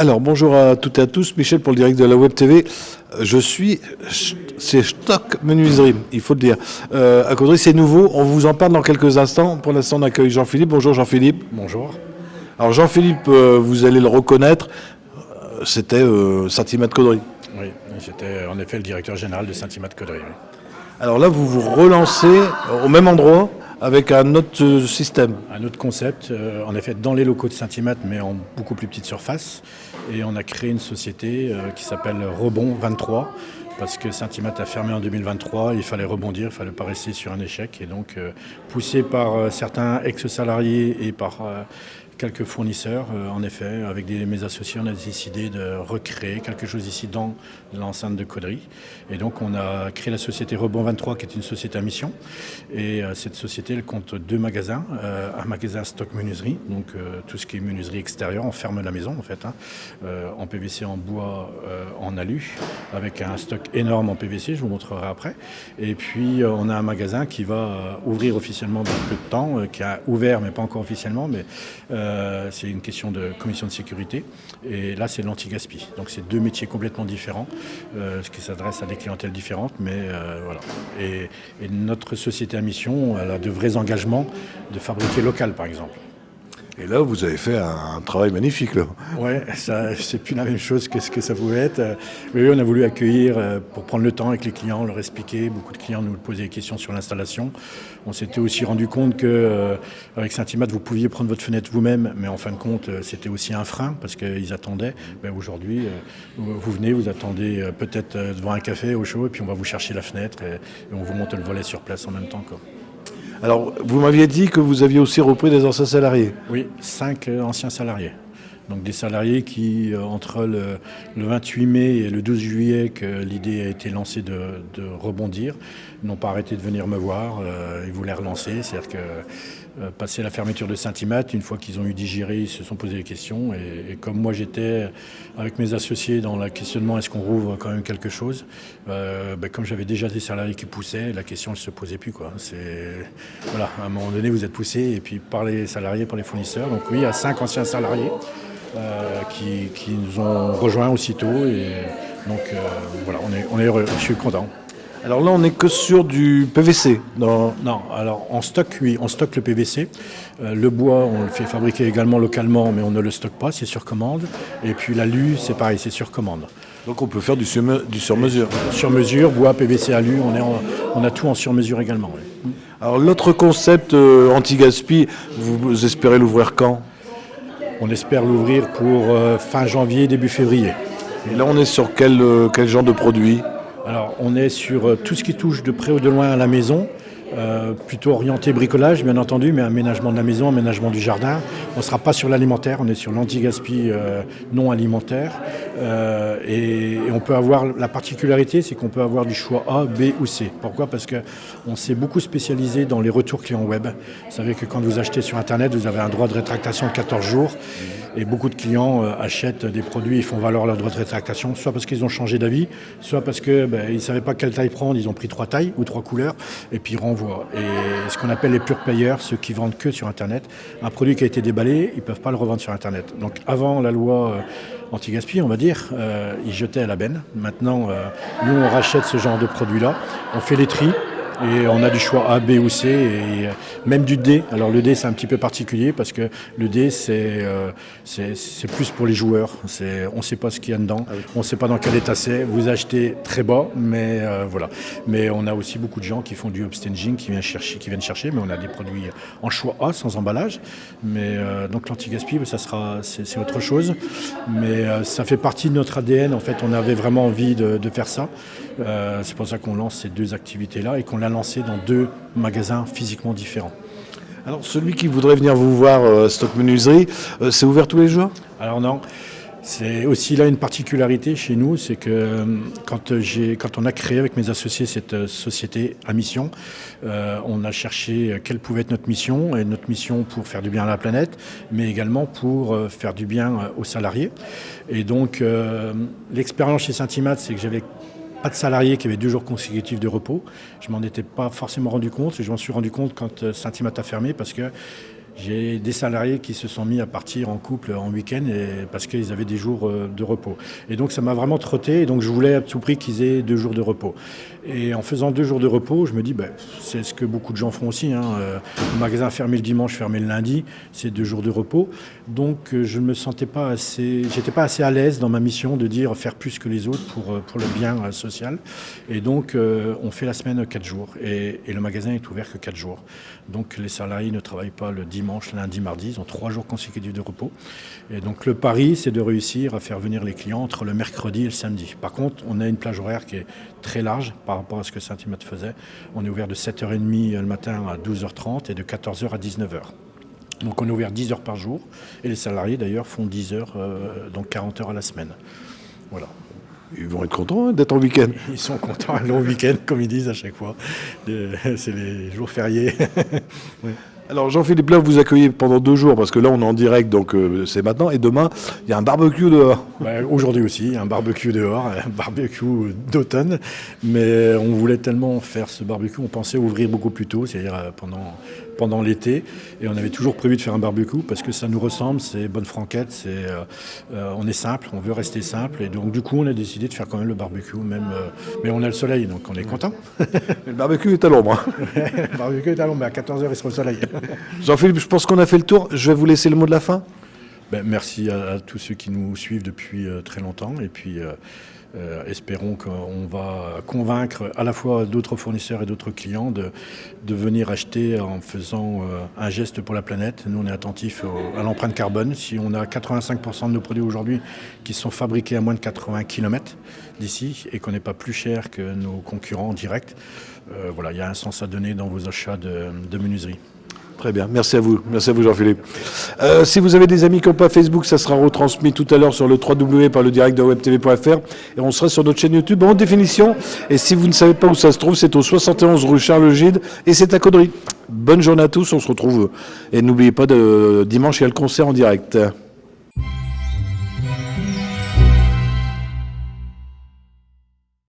Alors, bonjour à toutes et à tous. Michel pour le direct de la Web TV. C'est Stock Menuiserie, il faut le dire. À Caudry, c'est nouveau. On vous en parle dans quelques instants. Pour l'instant, on accueille Jean-Philippe. Bonjour Jean-Philippe. Bonjour. Alors Jean-Philippe, vous allez le reconnaître, c'était Saint-Imat de Caudry. Oui, j'étais en effet le directeur général de Saint-Imat de Caudry. Oui. Alors là, vous vous relancez au même endroit avec un autre système. Un autre concept, en effet, dans les locaux de Saint-Imat, mais en beaucoup plus petite surface. Et on a créé une société qui s'appelle Rebond 23, parce que Saint-Imat a fermé en 2023, il fallait rebondir, il ne fallait pas rester sur un échec. Et donc, poussé par certains ex-salariés et par quelques fournisseurs, en effet, avec mes associés, on a décidé de recréer quelque chose ici dans l'enceinte de Caudry. Et donc, on a créé la société Rebond 23, qui est une société à mission. Et cette société, elle compte 2 magasins. Un magasin stock menuiserie, donc tout ce qui est menuiserie extérieure, on ferme la maison, en fait, en PVC, en bois, en alu, avec un stock énorme en PVC, je vous montrerai après. Et puis, on a un magasin qui va ouvrir officiellement dans peu de temps, qui a ouvert, mais pas encore officiellement, mais c'est une question de commission de sécurité. Et là, c'est l'anti-gaspi. Donc, c'est 2 métiers complètement différents, ce qui s'adresse à des clientèles différentes. Mais voilà. Et notre société à mission, elle a de vrais engagements de fabriquer local, par exemple. Et là, vous avez fait un travail magnifique, là. Ouais, ça, c'est plus la même chose que ce que ça pouvait être. Oui, on a voulu accueillir pour prendre le temps avec les clients, leur expliquer. Beaucoup de clients nous posaient des questions sur l'installation. On s'était aussi rendu compte que avec Saint-Imat, vous pouviez prendre votre fenêtre vous-même, mais en fin de compte, c'était aussi un frein parce qu'ils attendaient. Ben, aujourd'hui, vous venez, vous attendez peut-être devant un café au chaud, et puis on va vous chercher la fenêtre et on vous monte le volet sur place en même temps, quoi. Alors, vous m'aviez dit que vous aviez aussi repris des anciens salariés. Oui, 5 anciens salariés. Donc des salariés qui, entre le 28 mai et le 12 juillet, que l'idée a été lancée de rebondir, n'ont pas arrêté de venir me voir. Ils voulaient relancer. C'est-à-dire que, passé la fermeture de Saint-Imat, une fois qu'ils ont eu digéré, ils se sont posé des questions. Et comme moi, j'étais avec mes associés dans le questionnement, est-ce qu'on rouvre quand même quelque chose, comme j'avais déjà des salariés qui poussaient, la question ne se posait plus, quoi. Voilà, à un moment donné, vous êtes poussé, et puis par les salariés, par les fournisseurs. Donc oui, il y a 5 anciens salariés qui nous ont rejoints aussitôt. Et donc voilà, on est heureux, je suis content. Alors là, on n'est que sur du PVC. Non, alors en stock, oui, on stocke le PVC. Le bois, on le fait fabriquer également localement, mais on ne le stocke pas, c'est sur commande. Et puis l'alu, c'est pareil, c'est sur commande. Donc on peut faire du sur-mesure. Sur-mesure, bois, PVC, alu, on a tout en sur-mesure également. Oui. Alors l'autre concept anti-gaspi, vous espérez l'ouvrir quand ? On espère l'ouvrir pour fin janvier, début février. Et là, on est sur quel genre de produit ? Alors, on est sur tout ce qui touche de près ou de loin à la maison, plutôt orienté bricolage, bien entendu, mais aménagement de la maison, aménagement du jardin. On ne sera pas sur l'alimentaire, on est sur l'anti-gaspi non alimentaire. Et on peut avoir, la particularité, c'est qu'on peut avoir du choix A, B ou C. Pourquoi ? Parce qu'on s'est beaucoup spécialisé dans les retours clients web. Vous savez que quand vous achetez sur Internet, vous avez un droit de rétractation de 14 jours. Et beaucoup de clients achètent des produits et font valoir leur droit de rétractation, soit parce qu'ils ont changé d'avis, soit parce qu'ils ne savaient pas quelle taille prendre, ils ont pris 3 tailles ou 3 couleurs, et puis ils renvoient. Et ce qu'on appelle les pure players, ceux qui vendent que sur Internet, un produit qui a été déballé, ils ne peuvent pas le revendre sur Internet. Donc avant la loi anti-gaspi, on va dire, ils jetaient à la benne. Maintenant, nous, on rachète ce genre de produit-là, on fait les tris. Et on a du choix A, B ou C, et même du D. Alors le D, c'est un petit peu particulier parce que le D, c'est plus pour les joueurs. On ne sait pas ce qu'il y a dedans, on ne sait pas dans quel état c'est. Vous achetez très bas, mais voilà. Mais on a aussi beaucoup de gens qui font du upstaging, qui viennent chercher, mais on a des produits en choix A, sans emballage. Mais donc l'anti-gaspi, c'est autre chose. Mais ça fait partie de notre ADN. En fait, on avait vraiment envie de faire ça. C'est pour ça qu'on lance ces 2 activités-là et qu'on l'a lancé dans 2 magasins physiquement différents. Alors celui qui voudrait venir vous voir, Stock Menuiserie, c'est ouvert tous les jours ? Alors non, c'est aussi là une particularité chez nous, c'est que quand on a créé avec mes associés cette société à mission, on a cherché quelle pouvait être notre mission, et notre mission pour faire du bien à la planète, mais également pour faire du bien aux salariés. Et donc l'expérience chez Saint-Imat, c'est que j'avais pas de salariés qui avaient 2 jours consécutifs de repos. Je m'en étais pas forcément rendu compte. Et je m'en suis rendu compte quand Saint-Imat a fermé parce que j'ai des salariés qui se sont mis à partir en couple en week-end parce qu'ils avaient des jours de repos. Et donc ça m'a vraiment trotté, et donc je voulais à tout prix qu'ils aient 2 jours de repos. Et en faisant 2 jours de repos, je me dis, c'est ce que beaucoup de gens font aussi. Le magasin fermé le dimanche, fermé le lundi, c'est 2 jours de repos. Donc je ne me sentais pas j'étais pas assez à l'aise dans ma mission de dire faire plus que les autres pour le bien social. Et donc on fait la semaine 4 jours et le magasin est ouvert que 4 jours. Donc les salariés ne travaillent pas le dimanche, lundi, mardi, ils ont 3 jours consécutifs de repos. Et donc le pari, c'est de réussir à faire venir les clients entre le mercredi et le samedi. Par contre, on a une plage horaire qui est très large par rapport à ce que Saint-Imad faisait. On est ouvert de 7h30 le matin à 12h30 et de 14h à 19h. Donc on est ouvert 10 heures par jour et les salariés d'ailleurs font 10 heures, donc 40 heures à la semaine. Voilà. Ils vont être contents d'être en week-end. Ils sont contents, un long week-end comme ils disent à chaque fois. C'est les jours fériés. Ouais. Alors Jean-Philippe, là vous accueillez pendant 2 jours parce que là on est en direct, donc c'est maintenant, et demain il y a un barbecue dehors. Aujourd'hui aussi, un barbecue dehors, un barbecue d'automne, mais on voulait tellement faire ce barbecue, on pensait ouvrir beaucoup plus tôt, c'est-à-dire pendant l'été, et on avait toujours prévu de faire un barbecue parce que ça nous ressemble, c'est bonne franquette, on est simple, on veut rester simple, et donc du coup on a décidé de faire quand même le barbecue, mais on a le soleil, donc on est content. Le barbecue est à l'ombre. Le barbecue est à l'ombre, mais à 14h il sera au soleil. Jean-Philippe, je pense qu'on a fait le tour. Je vais vous laisser le mot de la fin. Merci à tous ceux qui nous suivent depuis très longtemps. Et puis, espérons qu'on va convaincre à la fois d'autres fournisseurs et d'autres clients de venir acheter en faisant un geste pour la planète. Nous, on est attentifs à l'empreinte carbone. Si on a 85% de nos produits aujourd'hui qui sont fabriqués à moins de 80 km d'ici et qu'on n'est pas plus cher que nos concurrents en direct, il y a un sens à donner dans vos achats de menuiserie. Très bien, merci à vous Jean-Philippe. Si vous avez des amis qui n'ont pas Facebook, ça sera retransmis tout à l'heure sur le www par le direct de webtv.fr et on sera sur notre chaîne YouTube en définition. Et si vous ne savez pas où ça se trouve, c'est au 71 rue Charles Gide et c'est à Caudry. Bonne journée à tous, on se retrouve. Et n'oubliez pas, dimanche il y a le concert en direct.